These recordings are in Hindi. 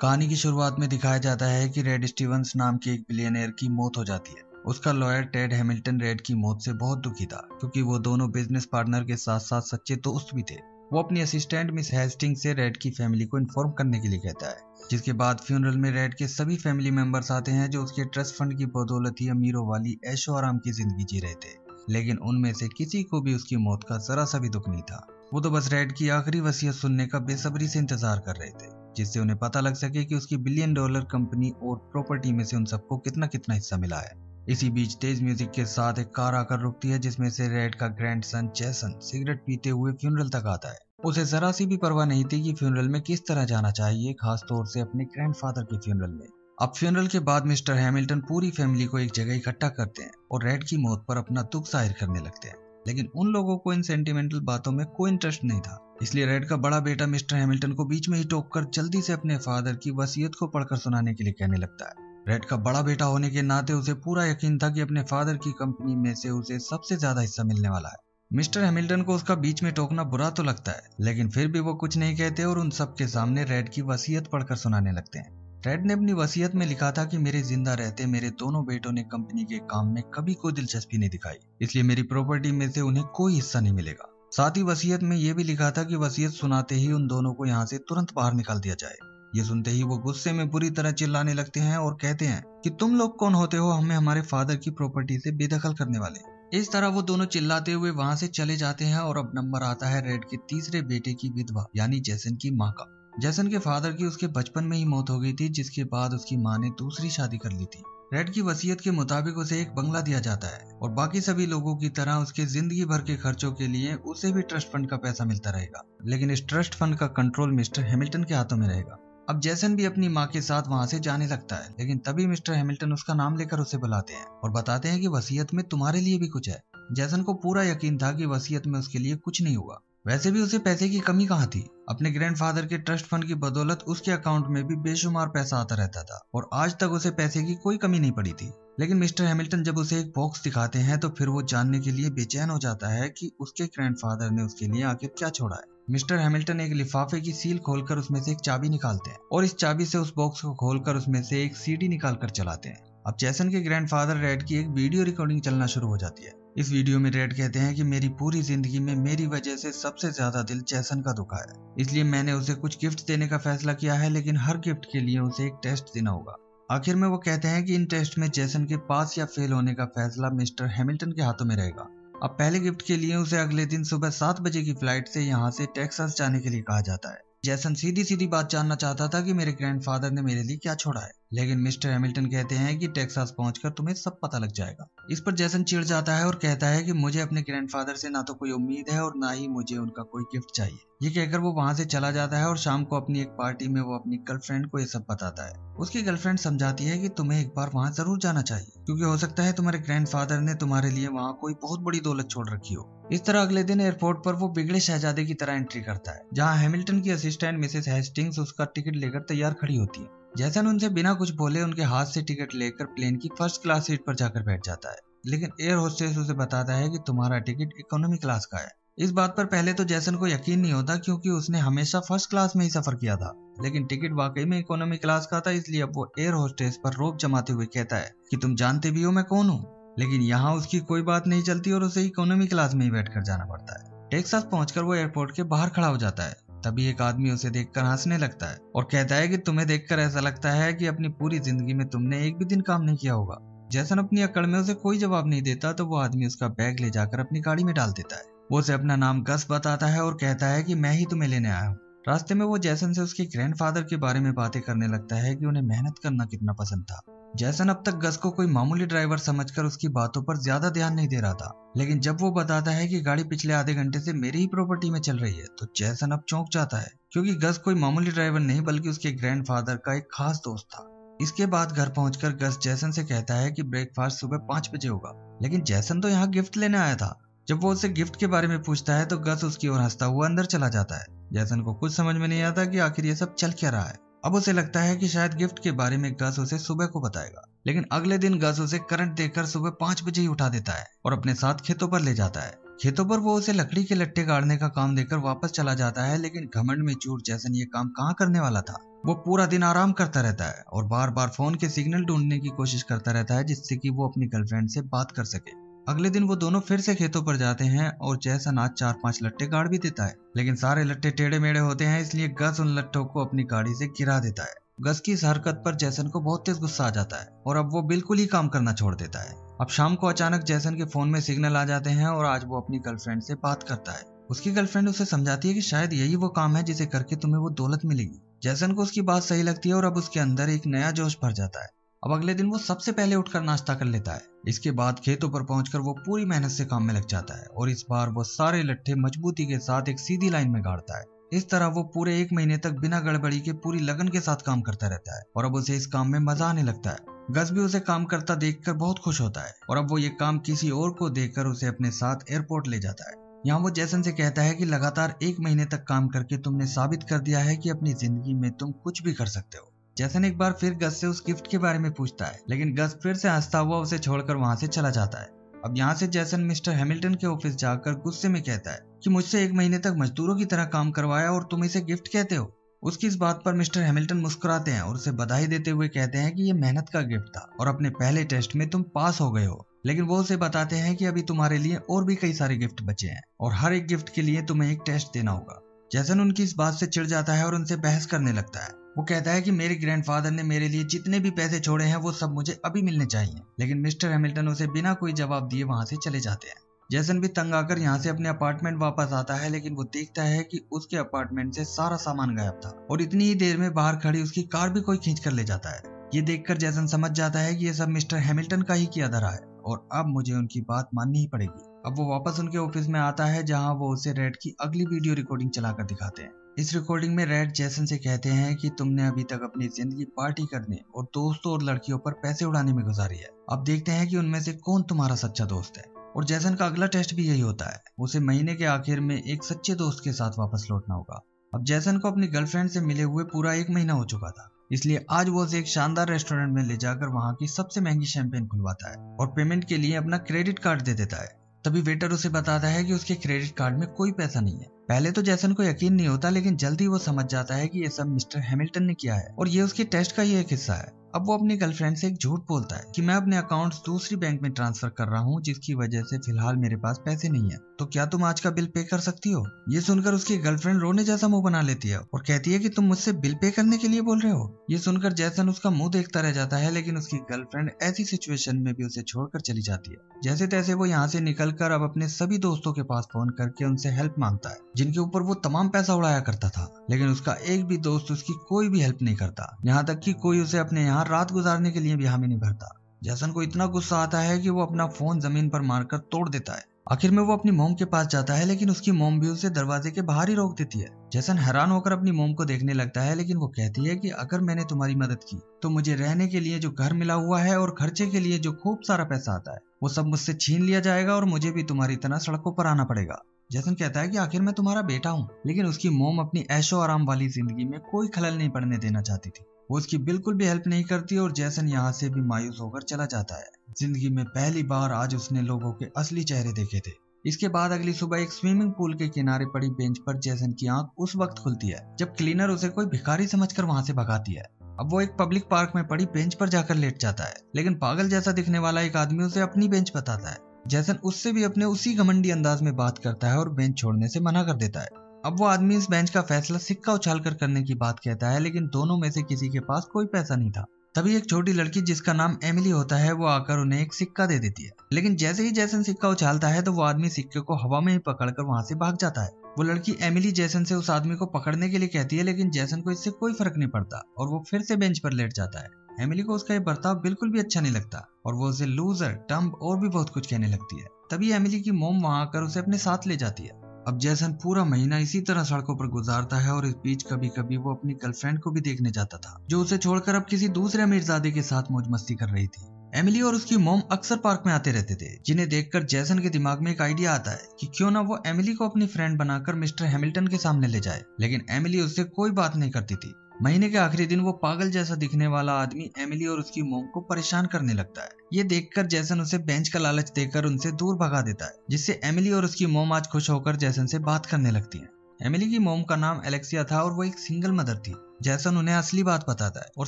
कहानी की शुरुआत में दिखाया जाता है कि रेड स्टीवंस नाम के एक बिलियनर की मौत हो जाती है। उसका लॉयर टेड हैमिल्टन रेड की मौत से बहुत दुखी था, क्योंकि वो दोनों बिजनेस पार्टनर के साथ साथ सच्चे दोस्त भी थे। वो अपनी असिस्टेंट मिस हेस्टिंग से रेड की फैमिली को इन्फॉर्म करने के लिए कहता है, जिसके बाद फ्यूनरल में रेड के सभी फैमिली मेंबर्स आते हैं, जो उसके ट्रस्ट फंड की बदौलत ही अमीरों वाली ऐशो आराम की जिंदगी जी रहे थे। लेकिन उनमें से किसी को भी उसकी मौत का जरा सा भी दुख नहीं था। वो तो बस रेड की आखिरी वसीयत सुनने का बेसब्री से इंतजार कर रहे थे, जिससे उन्हें पता लग सके कि उसकी $1 बिलियन कंपनी और प्रॉपर्टी में से उन सबको कितना कितना हिस्सा मिला है। इसी बीच तेज म्यूजिक के साथ एक कार आकर रुकती है, जिसमें से रेड का ग्रैंडसन जैसन सिगरेट पीते हुए फ्यूनरल तक आता है। उसे जरा सी भी परवाह नहीं थी कि फ्यूनरल में किस तरह जाना चाहिए, खास तौर से अपने ग्रैंडफादर के फ्यूनरल में। अब फ्यूनरल के बाद मिस्टर हैमिल्टन पूरी फैमिली को एक जगह इकट्ठा करते हैं और रेड की मौत पर अपना दुख जाहिर करने लगते हैं। लेकिन उन लोगों को इन सेंटिमेंटल बातों में कोई इंटरेस्ट नहीं था, इसलिए रेड का बड़ा बेटा मिस्टर हैमिल्टन को बीच में ही टोककर जल्दी से अपने फादर की वसीयत को पढ़कर सुनाने के लिए कहने लगता है। रेड का बड़ा बेटा होने के नाते उसे पूरा यकीन था कि अपने फादर की कंपनी में से उसे सबसे ज्यादा हिस्सा मिलने वाला है। मिस्टर हैमिल्टन को उसका बीच में टोकना बुरा तो लगता है, लेकिन फिर भी वो कुछ नहीं कहते और उन सबके सामने रेड की वसीयत पढ़कर सुनाने लगते हैं। रेड ने अपनी वसीयत में लिखा था कि मेरे जिंदा रहते मेरे दोनों बेटों ने कंपनी के काम में कभी कोई दिलचस्पी नहीं दिखाई, इसलिए मेरी प्रॉपर्टी में से उन्हें कोई हिस्सा नहीं मिलेगा। साथ ही वसीयत में यह भी लिखा था कि वसीयत सुनाते ही उन दोनों को यहाँ से तुरंत बाहर निकाल दिया जाए। ये सुनते ही वो गुस्से में बुरी तरह चिल्लाने लगते हैं और कहते हैं कि तुम लोग कौन होते हो हमें हमारे फादर की प्रॉपर्टी से बेदखल करने वाले। इस तरह वो दोनों चिल्लाते हुए वहां से चले जाते हैं और अब नंबर आता है रेड के तीसरे बेटे की विधवा यानी जैसन की माँ का। जैसन के फादर की उसके बचपन में ही मौत हो गई थी, जिसके बाद उसकी माँ ने दूसरी शादी कर ली थी। रेड की वसीयत के मुताबिक उसे एक बंगला दिया जाता है और बाकी सभी लोगों की तरह उसके जिंदगी भर के खर्चों के लिए उसे भी ट्रस्ट फंड का पैसा मिलता रहेगा, लेकिन इस ट्रस्ट फंड का कंट्रोल मिस्टर हैमिल्टन के हाथों में रहेगा। अब जैसन भी अपनी माँ के साथ वहां से जाने लगता है, लेकिन तभी मिस्टर हैमिल्टन उसका नाम लेकर उसे बुलाते हैं और बताते हैं कि वसीयत में तुम्हारे लिए भी कुछ है। जैसन को पूरा यकीन था कि वसीयत में उसके लिए कुछ नहीं हुआ। वैसे भी उसे पैसे की कमी कहाँ थी, अपने ग्रैंडफादर के ट्रस्ट फंड की बदौलत उसके अकाउंट में भी बेशुमार पैसा आता रहता था और आज तक उसे पैसे की कोई कमी नहीं पड़ी थी। लेकिन मिस्टर हैमिल्टन जब उसे एक बॉक्स दिखाते हैं तो फिर वो जानने के लिए बेचैन हो जाता है कि उसके ग्रैंडफादर ने उसके लिए आखिर क्या छोड़ा है। मिस्टर हैमिल्टन एक लिफाफे की सील खोलकर उसमें से एक चाबी निकालते हैं और इस चाबी से उस बॉक्स को खोलकर उसमें से एक सीडी निकालकर चलाते हैं। अब जैसन के ग्रैंडफादर रेड की एक वीडियो रिकॉर्डिंग चलना शुरू हो जाती है। इस वीडियो में रेड कहते हैं कि मेरी पूरी जिंदगी में मेरी वजह से सबसे ज्यादा दिल जैसन का दुखा है, इसलिए मैंने उसे कुछ गिफ्ट देने का फैसला किया है, लेकिन हर गिफ्ट के लिए उसे एक टेस्ट देना होगा। आखिर में वो कहते हैं कि इन टेस्ट में जैसन के पास या फेल होने का फैसला मिस्टर हैमिल्टन के हाथों में रहेगा। अब पहले गिफ्ट के लिए उसे अगले दिन सुबह 7 बजे की फ्लाइट से यहाँ से टेक्सास जाने के लिए कहा जाता है। जैसन सीधी सीधी बात जानना चाहता था कि मेरे ग्रैंडफादर ने मेरे लिए क्या छोड़ा है, लेकिन मिस्टर हैमिल्टन कहते हैं कि टेक्सास पहुंचकर तुम्हें सब पता लग जाएगा। इस पर जैसन चिढ़ जाता है और कहता है कि मुझे अपने ग्रैंडफादर से ना तो कोई उम्मीद है और ना ही मुझे उनका कोई गिफ्ट चाहिए। ये कहकर वो वहां से चला जाता है और शाम को अपनी एक पार्टी में वो अपनी गर्लफ्रेंड को ये सब बताता है। उसकी गर्लफ्रेंड समझाती है कि तुम्हें एक बार वहां जरूर जाना चाहिए, क्योंकि हो सकता है तुम्हारे ग्रैंडफादर ने तुम्हारे लिए वहां कोई बहुत बड़ी दौलत छोड़ रखी हो। इस तरह अगले दिन एयरपोर्ट पर वो बिगड़े शहजादे की तरह एंट्री करता है, जहाँ हैमिल्टन की असिस्टेंट मिसेस हेस्टिंग्स उसका टिकट लेकर तैयार खड़ी होती है। जैसन उनसे बिना कुछ बोले उनके हाथ से टिकट लेकर प्लेन की फर्स्ट क्लास सीट पर जाकर बैठ जाता है, लेकिन एयर होस्टेस उसे बताता है कि तुम्हारा टिकट इकोनॉमी क्लास का है। इस बात पर पहले तो जैसन को यकीन नहीं होता, क्योंकि उसने हमेशा फर्स्ट क्लास में ही सफर किया था, लेकिन टिकट वाकई में इकोनॉमी क्लास का था। इसलिए अब वो एयर होस्टेस पर रोब जमाते हुए कहता है कि तुम जानते भी हो मैं कौन हूँ, लेकिन यहाँ उसकी कोई बात नहीं चलती और उसे इकोनॉमी क्लास में ही बैठकर जाना पड़ता है। टेक्सास पहुंचकर वो एयरपोर्ट के बाहर खड़ा हो जाता है। तभी एक आदमी उसे देखकर हंसने लगता है और कहता है कि तुम्हें देखकर ऐसा लगता है कि अपनी पूरी जिंदगी में तुमने एक भी दिन काम नहीं किया होगा। जैसन अपनी अकड़ में उसे कोई जवाब नहीं देता तो वो आदमी उसका बैग ले जाकर अपनी गाड़ी में डाल देता है। वो उसे अपना नाम गस बताता है और कहता है कि मैं ही तुम्हें लेने आया हूँ। रास्ते में वो जैसन से उसके ग्रैंडफादर के बारे में बातें करने लगता है कि उन्हें मेहनत करना कितना पसंद था। जैसन अब तक गस को कोई मामूली ड्राइवर समझकर उसकी बातों पर ज्यादा ध्यान नहीं दे रहा था, लेकिन जब वो बताता है कि गाड़ी पिछले आधे घंटे से मेरी ही प्रॉपर्टी में चल रही है तो जैसन अब चौंक जाता है, क्योंकि गस कोई मामूली ड्राइवर नहीं बल्कि उसके ग्रैंडफादर का एक खास दोस्त था। इसके बाद घर पहुंचकर गस जैसन से कहता है कि ब्रेकफास्ट सुबह 5 बजे होगा, लेकिन जैसन तो यहाँ गिफ्ट लेने आया था। जब वो उससे गिफ्ट के बारे में पूछता है तो गस उसकी ओर हंसता हुआ अंदर चला जाता है। जैसन को कुछ समझ में नहीं आता कि आखिर ये सब चल क्या रहा है। अब उसे लगता है कि शायद गिफ्ट के बारे में गस उसे सुबह को बताएगा, लेकिन अगले दिन गस उसे करंट देकर सुबह 5 बजे ही उठा देता है और अपने साथ खेतों पर ले जाता है। खेतों पर वो उसे लकड़ी के लट्टे गाड़ने का काम देकर वापस चला जाता है, लेकिन घमंड में चूर जैसन ये काम कहाँ करने वाला था। वो पूरा दिन आराम करता रहता है और बार बार फोन के सिग्नल ढूंढने की कोशिश करता रहता है जिससे कि वो अपनी गर्लफ्रेंड से बात कर सके। अगले दिन वो दोनों फिर से खेतों पर जाते हैं और जैसन आज 4-5 लट्टे गाड़ भी देता है, लेकिन सारे लट्टे टेढ़े मेढ़े होते हैं, इसलिए गस उन लट्टों को अपनी गाड़ी से गिरा देता है। गस की इस हरकत पर जैसन को बहुत तेज गुस्सा आ जाता है और अब वो बिल्कुल ही काम करना छोड़ देता है। अब शाम को अचानक जैसन के फोन में सिग्नल आ जाते हैं और आज वो अपनी गर्लफ्रेंड से बात करता है। उसकी गर्लफ्रेंड उसे समझाती है कि शायद यही वो काम है जिसे करके तुम्हें वो दौलत मिलेगी। जैसन को उसकी बात सही लगती है और अब उसके अंदर एक नया जोश भर जाता है। अब अगले दिन वो सबसे पहले उठकर नाश्ता कर लेता है। इसके बाद खेतों पर पहुंचकर वो पूरी मेहनत से काम में लग जाता है और इस बार वो सारे लट्ठे मजबूती के साथ एक सीधी लाइन में गाड़ता है। इस तरह वो पूरे 1 महीने तक बिना गड़बड़ी के पूरी लगन के साथ काम करता रहता है और अब उसे इस काम में मजा आने लगता है। गस भी उसे काम करता देखकर बहुत खुश होता है और अब वो ये काम किसी और को देकर उसे अपने साथ एयरपोर्ट ले जाता है। यहाँ वो जैसन से कहता है कि लगातार 1 महीने तक काम करके तुमने साबित कर दिया है कि अपनी जिंदगी में तुम कुछ भी कर सकते हो। जैसन एक बार फिर गस से उस गिफ्ट के बारे में पूछता है, लेकिन गस फिर से हंसता हुआ उसे छोड़कर वहां से चला जाता है। अब यहाँ से जैसन मिस्टर हैमिल्टन के ऑफिस जाकर गुस्से में कहता है कि मुझसे 1 महीने तक मजदूरों की तरह काम करवाया और तुम इसे गिफ्ट कहते हो। उसकी इस बात पर मिस्टर हैमिल्टन मुस्कुराते हैं और उसे बधाई देते हुए कहते हैं कि ये मेहनत का गिफ्ट था और अपने पहले टेस्ट में तुम पास हो गए हो। लेकिन वो उसे बताते हैं कि अभी तुम्हारे लिए और भी कई सारे गिफ्ट बचे हैं और हर एक गिफ्ट के लिए तुम्हें एक टेस्ट देना होगा। जैसन उनकी इस बात से चिढ़ जाता है और उनसे बहस करने लगता है। वो कहता है कि मेरे ग्रैंडफादर ने मेरे लिए जितने भी पैसे छोड़े हैं वो सब मुझे अभी मिलने चाहिए। लेकिन मिस्टर हैमिल्टन उसे बिना कोई जवाब दिए वहां से चले जाते हैं। जैसन भी तंग आकर यहाँ से अपने अपार्टमेंट वापस आता है, लेकिन वो देखता है कि उसके अपार्टमेंट से सारा सामान गायब था और इतनी ही देर में बाहर खड़ी उसकी कार भी कोई खींच कर ले जाता है। ये देखकर जैसन समझ जाता है कि ये सब मिस्टर हैमिल्टन का ही किया धरा है और अब मुझे उनकी बात माननी ही पड़ेगी। अब वो वापस उनके ऑफिस में आता है जहाँ वो उसे रेड की अगली वीडियो रिकॉर्डिंग चलाकर दिखाते हैं। इस रिकॉर्डिंग में रेड जैसन से कहते हैं कि तुमने अभी तक अपनी जिंदगी पार्टी करने और दोस्तों और लड़कियों पर पैसे उड़ाने में गुजारी है। अब देखते हैं कि उनमें से कौन तुम्हारा सच्चा दोस्त है। और जैसन का अगला टेस्ट भी यही होता है। उसे महीने के आखिर में एक सच्चे दोस्त के साथ वापस लौटना होगा। अब जैसन को अपनी गर्लफ्रेंड से मिले हुए पूरा 1 महीना हो चुका था, इसलिए आज वो उसे एक शानदार रेस्टोरेंट में ले जाकर वहाँ की सबसे महंगी शैंपेन खुलवाता है और पेमेंट के लिए अपना क्रेडिट कार्ड दे देता है। तभी वेटर उसे बताता है कि उसके क्रेडिट कार्ड में कोई पैसा नहीं है। पहले तो जैसन को यकीन नहीं होता, लेकिन जल्दी वो समझ जाता है कि ये सब मिस्टर हैमिल्टन ने किया है और ये उसके टेस्ट का ही एक हिस्सा है। अब वो अपनी गर्लफ्रेंड से एक झूठ बोलता है कि मैं अपने अकाउंट्स दूसरी बैंक में ट्रांसफर कर रहा हूँ, जिसकी वजह से फिलहाल मेरे पास पैसे नहीं है, तो क्या तुम आज का बिल पे कर सकती हो। ये सुनकर उसकी गर्लफ्रेंड रोने जैसा मुंह बना लेती है और कहती है कि तुम मुझसे बिल पे करने के लिए बोल रहे हो। ये सुनकर जैसन उसका मुंह देखता रह जाता है, लेकिन उसकी गर्लफ्रेंड ऐसी सिचुएशन में भी उसे छोड़कर चली जाती है। जैसे तैसे वो यहाँ से निकलकर अब अपने सभी दोस्तों के पास फोन करके उनसे हेल्प मांगता है, जिनके ऊपर वो तमाम पैसा उड़ाया करता था, लेकिन उसका एक भी दोस्त उसकी कोई भी हेल्प नहीं करता। यहाँ तक कि कोई उसे अपने यहाँ रात गुजारने के लिए भी हामी नहीं भरता। जैसन को इतना गुस्सा आता है कि वो अपना फोन जमीन पर मारकर तोड़ देता है। आखिर में वो अपनी मोम के पास जाता है, लेकिन उसकी मोम भी उसे दरवाजे के बाहर ही रोक देती है। जैसन हैरान होकर अपनी मोम को देखने लगता है, लेकिन वो कहती है कि अगर मैंने तुम्हारी मदद की तो मुझे रहने के लिए जो घर मिला हुआ है और खर्चे के लिए जो खूब सारा पैसा आता है वो सब मुझसे छीन लिया जाएगा और मुझे भी तुम्हारी तरह सड़कों पर आना पड़ेगा। जैसन कहता है कि आखिर मैं तुम्हारा बेटा हूँ, लेकिन उसकी मोम अपनी ऐशो आराम वाली जिंदगी में कोई खलल नहीं पड़ने देना चाहती थी। वो उसकी बिल्कुल भी हेल्प नहीं करती और जैसन यहाँ से भी मायूस होकर चला जाता है। जिंदगी में पहली बार आज उसने लोगों के असली चेहरे देखे थे। इसके बाद अगली सुबह एक स्विमिंग पूल के किनारे पड़ी बेंच पर जैसन की आंख उस वक्त खुलती है जब क्लीनर उसे कोई भिखारी समझकर वहां से भगाती है। अब वो एक पब्लिक पार्क में पड़ी बेंच पर जाकर लेट जाता है, लेकिन पागल जैसा दिखने वाला एक आदमी उसे अपनी बेंच बताता है। जैसन उससे भी अपने उसी घमंडी अंदाज में बात करता है और बेंच छोड़ने से मना कर देता है। अब वो आदमी इस बेंच का फैसला सिक्का उछालकर करने की बात कहता है, लेकिन दोनों में से किसी के पास कोई पैसा नहीं था। तभी एक छोटी लड़की जिसका नाम एमिली होता है वो आकर उन्हें एक सिक्का दे देती है, लेकिन जैसे ही जैसन सिक्का उछालता है तो वो आदमी सिक्के को हवा में ही पकड़कर वहां से भाग जाता है। वो लड़की एमिली जैसन से उस आदमी को पकड़ने के लिए कहती है, लेकिन जैसन को इससे कोई फर्क नहीं पड़ता और वो फिर से बेंच पर लेट जाता है। एमिली को उसका ये बर्ताव बिल्कुल भी अच्छा नहीं लगता और वो उसे लूजर, डम्ब और भी बहुत कुछ कहने लगती है। तभी एमिली की मोम वहां आकर उसे अपने साथ ले जाती है। अब जैसन पूरा महीना इसी तरह सड़कों पर गुजारता है और इस बीच कभी कभी वो अपनी गर्लफ्रेंड को भी देखने जाता था, जो उसे छोड़कर अब किसी दूसरे अमीरजादे के साथ मौज मस्ती कर रही थी। एमिली और उसकी मोम अक्सर पार्क में आते रहते थे, जिन्हें देखकर जैसन के दिमाग में एक आइडिया आता है कि क्यों ना वो एमिली को अपनी फ्रेंड बनाकर मिस्टर हैमिल्टन के सामने ले जाए, लेकिन एमिली उससे कोई बात नहीं करती थी। महीने के आखिरी दिन वो पागल जैसा दिखने वाला आदमी एमिली और उसकी मोम को परेशान करने लगता है। ये देखकर जैसन उसे बेंच का लालच देकर उनसे दूर भगा देता है, जिससे एमिली और उसकी मोम आज खुश होकर जैसन से बात करने लगती हैं। एमिली की मोम का नाम एलेक्सिया था और वो एक सिंगल मदर थी। जैसन उन्हें असली बात बताता है और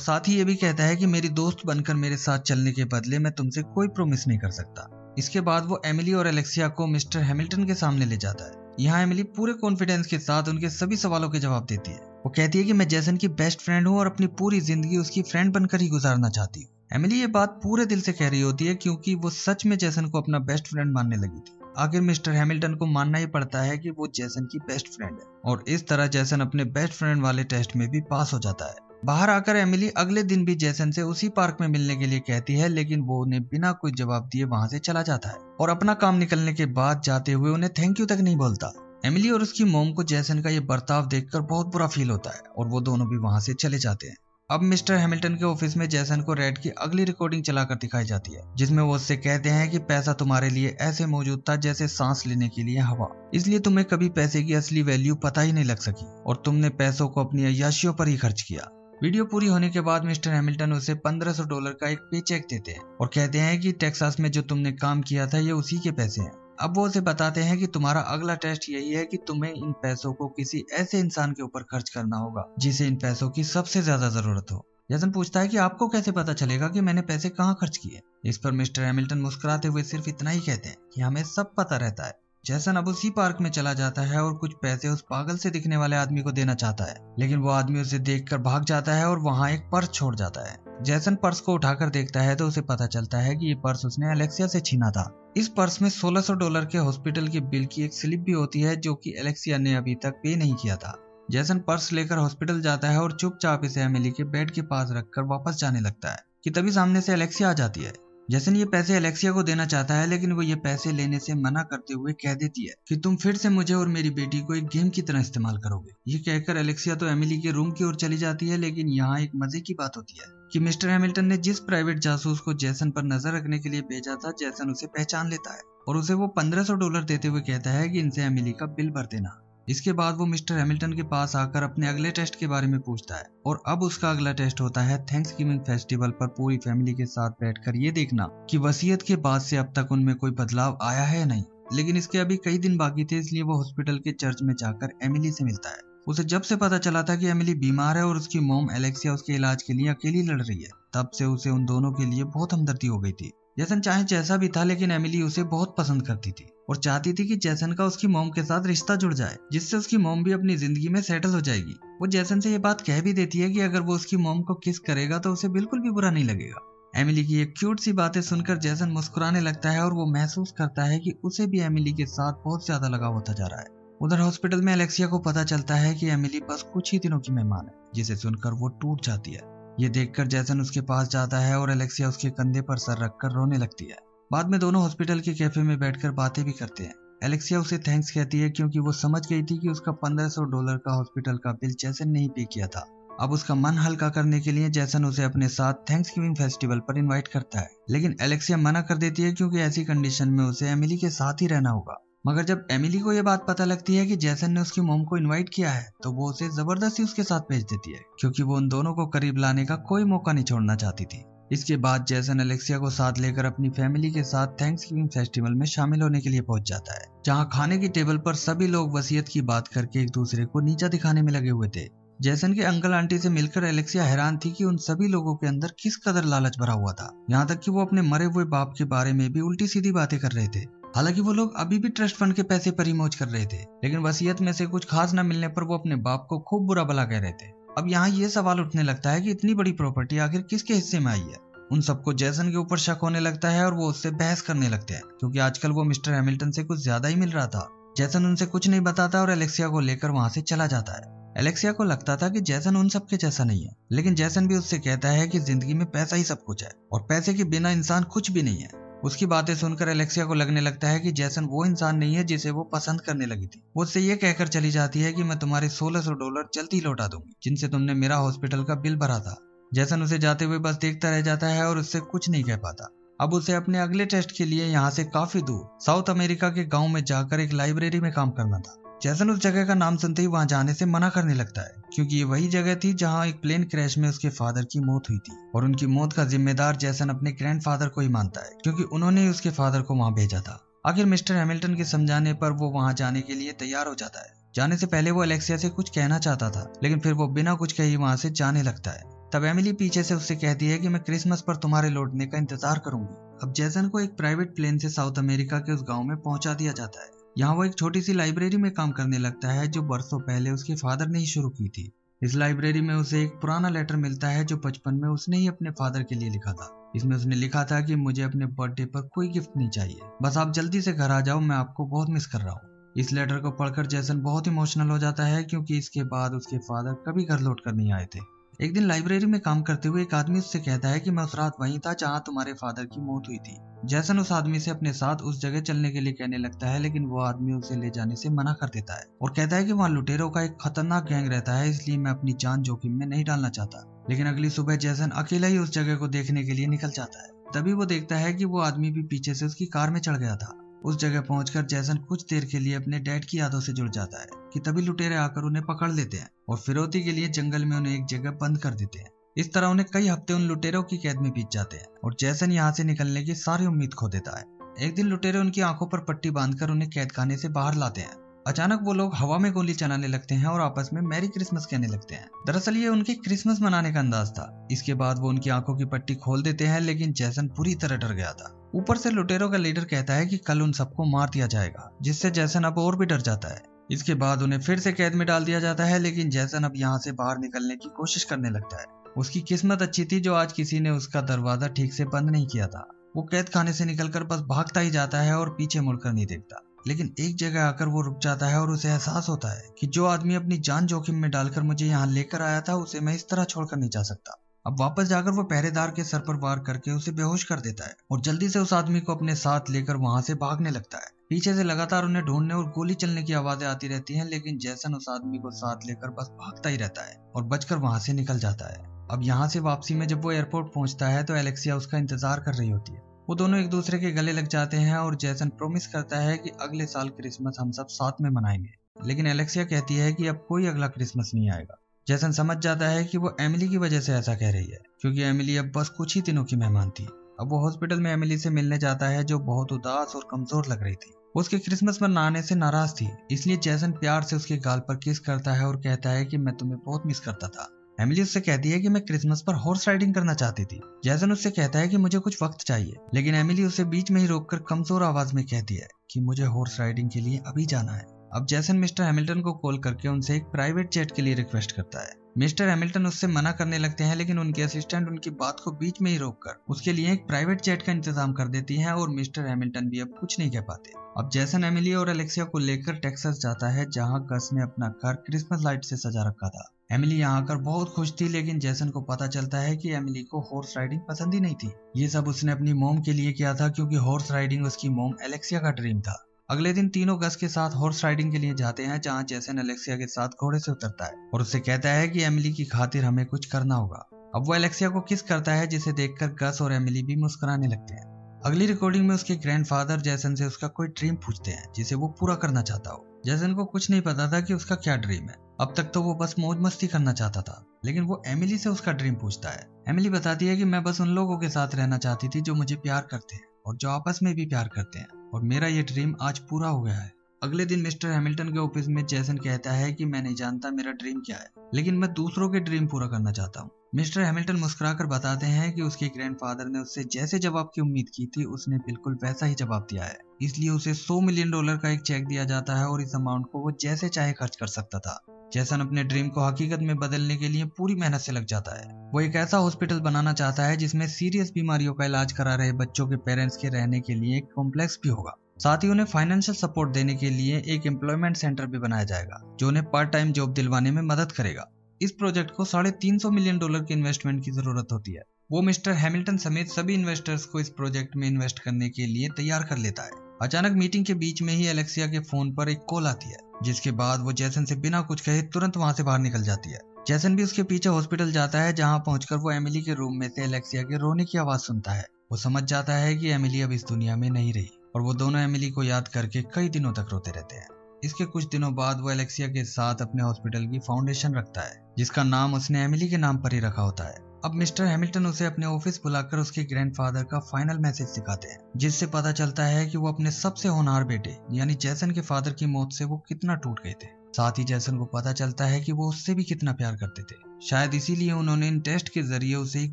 साथ ही ये भी कहता है कि मेरी दोस्त बनकर मेरे साथ चलने के बदले मैं तुमसे कोई प्रॉमिस नहीं कर सकता। इसके बाद वो एमिली और एलेक्सिया को मिस्टर हैमिल्टन के सामने ले जाता है। यहाँ एमिली पूरे कॉन्फिडेंस के साथ उनके सभी सवालों के जवाब देती है। वो कहती है कि मैं जैसन की बेस्ट फ्रेंड हूँ और अपनी पूरी जिंदगी उसकी फ्रेंड बनकर ही गुजारना चाहती हूँ। एमिली ये बात पूरे दिल से कह रही होती है क्योंकि वो सच में जैसन को अपना बेस्ट फ्रेंड मानने लगी थी। आखिर मिस्टर हैमिल्टन को मानना ही पड़ता है कि वो जैसन की बेस्ट फ्रेंड है और इस तरह जैसन अपने बेस्ट फ्रेंड वाले टेस्ट में भी पास हो जाता है। बाहर आकर एमिली अगले दिन भी जैसन से उसी पार्क में मिलने के लिए कहती है, लेकिन वो उन्हें बिना कोई जवाब दिए वहां से चला जाता है और अपना काम निकलने के बाद जाते हुए उन्हें थैंक यू तक नहीं बोलता। एमिली और उसकी मॉम को जैसन का ये बर्ताव देखकर बहुत बुरा फील होता है और वो दोनों भी वहां से चले जाते हैं। अब मिस्टर हैमिल्टन के ऑफिस में जैसन को रेड की अगली रिकॉर्डिंग चलाकर दिखाई जाती है, जिसमें वो उससे कहते हैं कि पैसा तुम्हारे लिए ऐसे मौजूद था जैसे सांस लेने के लिए हवा, इसलिए तुम्हें कभी पैसे की असली वैल्यू पता ही नहीं लग सकी और तुमने पैसों को अपनी अय्याशियों पर ही खर्च किया। वीडियो पूरी होने के बाद मिस्टर हैमिल्टन उसे $1500 का एक पे चेक देते हैं और कहते हैं कि टेक्सास में जो तुमने काम किया था ये उसी के पैसे हैं। अब वो उसे बताते हैं कि तुम्हारा अगला टेस्ट यही है कि तुम्हें इन पैसों को किसी ऐसे इंसान के ऊपर खर्च करना होगा जिसे इन पैसों की सबसे ज्यादा जरूरत हो। जैसन पूछता है कि आपको कैसे पता चलेगा कि मैंने पैसे कहाँ खर्च किए। इस पर मिस्टर हैमिल्टन मुस्कुराते हुए सिर्फ इतना ही कहते हैं कि हमें सब पता रहता है। जैसन अब उसी पार्क में चला जाता है और कुछ पैसे उस पागल से दिखने वाले आदमी को देना चाहता है, लेकिन वो आदमी उसे देखकर भाग जाता है और वहाँ एक पर्स छोड़ जाता है। जैसन पर्स को उठाकर देखता है तो उसे पता चलता है कि ये पर्स उसने एलेक्सिया से छीना था। इस पर्स में $1600 के हॉस्पिटल के बिल की एक स्लिप भी होती है जो कि एलेक्सिया ने अभी तक पे नहीं किया था। जैसन पर्स लेकर हॉस्पिटल जाता है और चुपचाप इसे एमिली के बेड के पास रखकर वापस जाने लगता है कि तभी सामने से एलेक्सिया आ जाती है। जैसन ये पैसे एलेक्सिया को देना चाहता है, लेकिन वो ये पैसे लेने से मना करते हुए कह देती है कि तुम फिर से मुझे और मेरी बेटी को एक गेम की तरह इस्तेमाल करोगे। ये कहकर एलेक्सिया तो एमिली के रूम की ओर चली जाती है, लेकिन यहाँ एक मजे की बात होती है कि मिस्टर हैमिल्टन ने जिस प्राइवेट जासूस को जैसन पर नजर रखने के लिए भेजा था, जैसन उसे पहचान लेता है और उसे वो $1500 देते हुए कहता है कि इनसे एमिली का बिल भर देना। इसके बाद वो मिस्टर हैमिल्टन के पास आकर अपने अगले टेस्ट के बारे में पूछता है और अब उसका अगला टेस्ट होता है थैंक्सगिविंग फेस्टिवल पर पूरी फैमिली के साथ बैठकर ये देखना कि वसीयत के बाद से अब तक उनमें कोई बदलाव आया है या नहीं। लेकिन इसके अभी कई दिन बाकी थे, इसलिए वो हॉस्पिटल के चर्च में जाकर एमिली से मिलता है। उसे जब से पता चला था कि एमिली बीमार है और उसकी मॉम एलेक्सिया उसके इलाज के लिए अकेली लड़ रही है, तब से उसे उन दोनों के लिए बहुत हमदर्दी हो गई थी। जैसन चाहे जैसा भी था, लेकिन एमिली उसे बहुत पसंद करती थी और चाहती थी कि जैसन का उसकी मॉम के साथ रिश्ता जुड़ जाए, जिससे उसकी मॉम भी अपनी जिंदगी में सेटल हो जाएगी। वो जैसन से ये बात कह भी देती है कि अगर वो उसकी मॉम को किस करेगा तो उसे बिल्कुल भी बुरा नहीं लगेगा। एमिली की ये क्यूट सी बातें सुनकर जैसन मुस्कुराने लगता है और वो महसूस करता है कि उसे भी एमिली के साथ बहुत ज्यादा लगाव होता जा रहा है। उधर हॉस्पिटल में एलेक्सिया को पता चलता है कि एमिली बस कुछ ही दिनों की मेहमान है, जिसे सुनकर वो टूट जाती है। ये देखकर जैसन उसके पास जाता है और एलेक्सिया उसके कंधे पर सर रखकर रोने लगती है। बाद में दोनों हॉस्पिटल के कैफे में बैठकर बातें भी करते हैं। एलेक्सिया उसे थैंक्स कहती है क्योंकि वो समझ गई थी कि उसका $1500 का हॉस्पिटल का बिल जैसन ने ही पे किया था। अब उसका मन हल्का करने के लिए जैसन उसे अपने साथ थैंक्सगिविंग फेस्टिवल पर इनवाइट करता है, लेकिन एलेक्सिया मना कर देती है क्योंकि ऐसी कंडीशन में उसे एमिली के साथ ही रहना होगा। मगर जब एमिली को यह बात पता लगती है कि जैसन ने उसकी मॉम को इनवाइट किया है, तो वो उसे जबरदस्ती उसके साथ भेज देती है क्योंकि वो उन दोनों को करीब लाने का कोई मौका नहीं छोड़ना चाहती थी। इसके बाद जैसन एलेक्सिया को साथ लेकर अपनी फैमिली के साथ थैंक्सगिविंग फेस्टिवल में शामिल होने के लिए पहुंच जाता है, जहां खाने की टेबल पर सभी लोग वसीयत की बात करके एक दूसरे को नीचा दिखाने में लगे हुए थे। जैसन के अंकल आंटी से मिलकर एलेक्सिया हैरान थी कि उन सभी लोगों के अंदर किस कदर लालच भरा हुआ था, यहाँ तक कि वो अपने मरे हुए बाप के बारे में भी उल्टी सीधी बातें कर रहे थे। हालांकि वो लोग अभी भी ट्रस्ट फंड के पैसे पर ही मौज कर रहे थे, लेकिन वसीयत में से कुछ खास न मिलने पर वो अपने बाप को खूब बुरा भला कह रहे थे। अब यहाँ ये सवाल उठने लगता है कि इतनी बड़ी प्रॉपर्टी आखिर किसके हिस्से में आई है। उन सबको जैसन के ऊपर शक होने लगता है और वो उससे बहस करने लगते हैं क्योंकि आजकल वो मिस्टर हैमिल्टन से कुछ ज्यादा ही मिल रहा था। जैसन उनसे कुछ नहीं बताता और एलेक्सिया को लेकर वहां से चला जाता है। एलेक्सिया को लगता था कि जैसन उन सबके जैसा नहीं है, लेकिन जैसन भी उससे कहता है कि जिंदगी में पैसा ही सब कुछ है और पैसे के बिना इंसान कुछ भी नहीं है। उसकी बातें सुनकर एलेक्सिया को लगने लगता है कि जैसन वो इंसान नहीं है जिसे वो पसंद करने लगी थी। वो उससे ये कहकर चली जाती है कि मैं तुम्हारे $1600 जल्दी लौटा दूंगी जिनसे तुमने मेरा हॉस्पिटल का बिल भरा था। जैसन उसे जाते हुए बस देखता रह जाता है और उससे कुछ नहीं कह पाता। अब उसे अपने अगले टेस्ट के लिए यहाँ से काफी दूर साउथ अमेरिका के गाँव में जाकर एक लाइब्रेरी में काम करना था। जैसन उस जगह का नाम सुनते ही वहां जाने से मना करने लगता है क्योंकि ये वही जगह थी जहां एक प्लेन क्रैश में उसके फादर की मौत हुई थी और उनकी मौत का जिम्मेदार जैसन अपने ग्रैंडफादर को ही मानता है क्योंकि उन्होंने ही उसके फादर को वहां भेजा था। आखिर मिस्टर हैमिल्टन के समझाने पर वो वहां जाने के लिए तैयार हो जाता है। जाने से पहले वो एलेक्सिया से कुछ कहना चाहता था, लेकिन फिर वो बिना कुछ कहे वहां से जाने लगता है। तब एमिली पीछे से उससे कहती है कि मैं क्रिसमस पर तुम्हारे लौटने का इंतजार करूंगी। अब जैसन को एक प्राइवेट प्लेन से साउथ अमेरिका के उस गांव में पहुंचा दिया जाता है। यहाँ वो एक छोटी सी लाइब्रेरी में काम करने लगता है जो बरसों पहले उसके फादर ने ही शुरू की थी। इस लाइब्रेरी में उसे एक पुराना लेटर मिलता है जो बचपन में उसने ही अपने फादर के लिए लिखा था। इसमें उसने लिखा था कि मुझे अपने बर्थडे पर कोई गिफ्ट नहीं चाहिए, बस आप जल्दी से घर आ जाओ, मैं आपको बहुत मिस कर रहा हूँ। इस लेटर को पढ़कर जैसन बहुत इमोशनल हो जाता है क्योंकि इसके बाद उसके फादर कभी घर लौट कर नहीं आए थे। एक दिन लाइब्रेरी में काम करते हुए एक आदमी उससे कहता है कि मैं उस रात वहीं था जहाँ तुम्हारे फादर की मौत हुई थी। जैसन उस आदमी से अपने साथ उस जगह चलने के लिए कहने लगता है, लेकिन वो आदमी उसे ले जाने से मना कर देता है और कहता है कि वहाँ लुटेरों का एक खतरनाक गैंग रहता है, इसलिए मैं अपनी जान जोखिम में नहीं डालना चाहता। लेकिन अगली सुबह जैसन अकेला ही उस जगह को देखने के लिए निकल जाता है। तभी वो देखता है कि वो आदमी भी पीछे से उसकी कार में चढ़ गया था। उस जगह पहुंचकर जैसन कुछ देर के लिए अपने डैड की यादों से जुड़ जाता है कि तभी लुटेरे आकर उन्हें पकड़ लेते हैं और फिरौती के लिए जंगल में उन्हें एक जगह बंद कर देते हैं। इस तरह उन्हें कई हफ्ते उन लुटेरों की कैद में बीत जाते हैं और जैसन यहाँ से निकलने की सारी उम्मीद खो देता है। एक दिन लुटेरे उनकी आंखों पर पट्टी बांधकर उन्हें कैद खाने से बाहर लाते हैं। अचानक वो लोग हवा में गोली चलाने लगते हैं और आपस में मैरी क्रिसमस कहने लगते हैं। दरअसल ये उनके क्रिसमस मनाने का अंदाज था। इसके बाद वो उनकी आंखों की पट्टी खोल देते हैं, लेकिन जैसन पूरी तरह डर गया था। ऊपर से लुटेरों का लीडर कहता है कि कल उन सबको मार दिया जाएगा, जिससे जैसन अब और भी डर जाता है। इसके बाद उन्हें फिर से कैद में डाल दिया जाता है, लेकिन जैसन अब यहाँ से बाहर निकलने की कोशिश करने लगता है। उसकी किस्मत अच्छी थी जो आज किसी ने उसका दरवाजा ठीक से बंद नहीं किया था। वो कैद खाने से निकलकर बस भागता ही जाता है और पीछे मुड़कर नहीं देखता। लेकिन एक जगह आकर वो रुक जाता है और उसे एहसास होता है कि जो आदमी अपनी जान जोखिम में डालकर मुझे यहाँ लेकर आया था, उसे मैं इस तरह छोड़कर नहीं जा सकता। अब वापस जाकर वो पहरेदार के सर पर वार करके उसे बेहोश कर देता है और जल्दी से उस आदमी को अपने साथ लेकर वहां से भागने लगता है। पीछे से लगातार उन्हें ढूंढने और गोली चलने की आवाजें आती रहती हैं, लेकिन जैसन उस आदमी को साथ लेकर बस भागता ही रहता है और बचकर वहां से निकल जाता है। अब यहाँ से वापसी में जब वो एयरपोर्ट पहुंचता है तो एलेक्सिया उसका इंतजार कर रही होती है। वो दोनों एक दूसरे के गले लग जाते हैं और जैसन प्रॉमिस करता है कि अगले साल क्रिसमस हम सब साथ में मनाएंगे। लेकिन एलेक्सिया कहती है कि अब कोई अगला क्रिसमस नहीं आएगा। जैसन समझ जाता है कि वो एमिली की वजह से ऐसा कह रही है, क्योंकि एमिली अब बस कुछ ही दिनों की मेहमान थी। अब वो हॉस्पिटल में एमिली से मिलने जाता है जो बहुत उदास और कमजोर लग रही थी। वो उसके क्रिसमस में आने से नाराज थी, इसलिए जैसन प्यार से उसके गाल पर किस करता है और कहता है कि मैं तुम्हें बहुत मिस करता था। एमिली उससे कहती है कि मैं क्रिसमस पर हॉर्स राइडिंग करना चाहती थी। जैसन उससे कहता है कि मुझे कुछ वक्त चाहिए, लेकिन एमिली उसे बीच में ही रोककर कमजोर आवाज में कहती है कि मुझे हॉर्स राइडिंग के लिए अभी जाना है। अब जैसन मिस्टर हैमिल्टन को कॉल करके उनसे एक प्राइवेट जेट के लिए रिक्वेस्ट करता है। मिस्टर हैमिल्टन उससे मना करने लगते हैं, लेकिन उनके असिस्टेंट उनकी बात को बीच में ही रोककर उसके लिए एक प्राइवेट जेट का इंतजाम कर देती हैं और मिस्टर हैमिल्टन भी अब कुछ नहीं कह पाते। अब जैसन एमिली और एलेक्सिया को लेकर टेक्सास जाता है, जहां गस ने अपना घर क्रिसमस लाइट से सजा रखा था। एमिली यहाँ आकर बहुत खुश थी, लेकिन जैसन को पता चलता है कि एमिली को हॉर्स राइडिंग पसंद ही नहीं थी। ये सब उसने अपनी मॉम के लिए किया था, क्योंकि हॉर्स राइडिंग उसकी मॉम एलेक्सिया का ड्रीम था। अगले दिन तीनों गस के साथ हॉर्स राइडिंग के लिए जाते हैं, जहां जैसन एलेक्सिया के साथ घोड़े से उतरता है और उससे कहता है कि एमिली की खातिर हमें कुछ करना होगा। अब वो एलेक्सिया को किस करता है, जिसे देखकर गस और एमिली भी मुस्कुराने लगते हैं। अगली रिकॉर्डिंग में उसके ग्रैंडफादर जैसन से उसका कोई ड्रीम पूछते हैं जिसे वो पूरा करना चाहता हो। जैसन को कुछ नहीं पता था कि उसका क्या ड्रीम है। अब तक तो वो बस मौज मस्ती करना चाहता था, लेकिन वो एमिली से उसका ड्रीम पूछता है। एमिली बताती है कि मैं बस उन लोगों के साथ रहना चाहती थी जो मुझे प्यार करते हैं और जो आपस में भी प्यार करते हैं, और मेरा ये ड्रीम आज पूरा हो गया है। अगले दिन मिस्टर हैमिल्टन के ऑफिस में जैसन कहता है कि मैं नहीं जानता मेरा ड्रीम क्या है, लेकिन मैं दूसरों के ड्रीम पूरा करना चाहता हूँ। मिस्टर हैमिल्टन मुस्कुराकर बताते हैं कि उसके ग्रैंडफादर ने उससे जैसे जवाब की उम्मीद की थी, उसने बिल्कुल वैसा ही जवाब दिया है। इसलिए उसे $100 मिलियन का एक चेक दिया जाता है और इस अमाउंट को वो जैसे चाहे खर्च कर सकता था। जैसन अपने ड्रीम को हकीकत में बदलने के लिए पूरी मेहनत से लग जाता है। वो एक ऐसा हॉस्पिटल बनाना चाहता है जिसमें सीरियस बीमारियों का इलाज करा रहे बच्चों के पेरेंट्स के रहने के लिए एक कॉम्प्लेक्स भी होगा। साथ ही उन्हें फाइनेंशियल सपोर्ट देने के लिए एक एम्प्लॉयमेंट सेंटर भी बनाया जाएगा जो उन्हें पार्ट टाइम जॉब दिलवाने में मदद करेगा। इस प्रोजेक्ट को $350 मिलियन की इन्वेस्टमेंट की जरूरत होती है। वो मिस्टर हैमिल्टन समेत सभी इन्वेस्टर्स को इस प्रोजेक्ट में इन्वेस्ट करने के लिए तैयार कर लेता है। अचानक मीटिंग के बीच में ही एलेक्सिया के फोन पर एक कॉल आती है, जिसके बाद वो जैसन से बिना कुछ कहे तुरंत वहां से बाहर निकल जाती है। जैसन भी उसके पीछे हॉस्पिटल जाता है, जहां पहुंचकर वो एमिली के रूम में से एलेक्सिया के रोने की आवाज सुनता है। वो समझ जाता है कि एमिली अब इस दुनिया में नहीं रही और वो दोनों एमिली को याद करके कई दिनों तक रोते रहते हैं। इसके कुछ दिनों बाद वो एलेक्सिया के साथ अपने हॉस्पिटल की फाउंडेशन रखता है, जिसका नाम उसने एमिली के नाम पर ही रखा होता है। अब मिस्टर हैमिल्टन उसे अपने ऑफिस बुलाकर उसके ग्रैंडफादर का फाइनल मैसेज दिखाते हैं, जिससे पता चलता है कि वो अपने सबसे होनहार बेटे यानी जैसन के फादर की मौत से वो कितना टूट गए थे। साथ ही जैसन को पता चलता है कि वो उससे भी कितना प्यार करते थे। शायद इसीलिए उन्होंने इन टेस्ट के जरिए उसे एक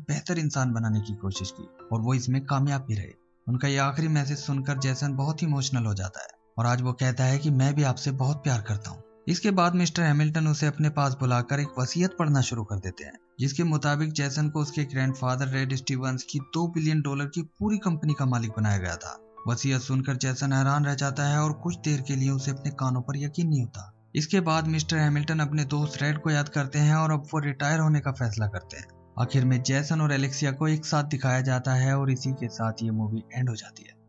बेहतर इंसान बनाने की कोशिश की और वो इसमें कामयाब भी रहे। उनका ये आखिरी मैसेज सुनकर जैसन बहुत ही इमोशनल हो जाता है और आज वो कहता है कि मैं भी आपसे बहुत प्यार करता हूँ। इसके बाद मिस्टर हैमिल्टन उसे अपने पास बुलाकर एक वसीयत पढ़ना शुरू कर देते हैं, जिसके मुताबिक जैसन को उसके ग्रैंडफादर रेड स्टीवंस की $2 बिलियन की पूरी कंपनी का मालिक बनाया गया था। वसीयत सुनकर जैसन हैरान रह जाता है और कुछ देर के लिए उसे अपने कानों पर यकीन नहीं होता। इसके बाद मिस्टर हैमिल्टन अपने दोस्त रेड को याद करते हैं और अब वो रिटायर होने का फैसला करते हैं। आखिर में जैसन और एलेक्सिया को एक साथ दिखाया जाता है और इसी के साथ ये मूवी एंड हो जाती है।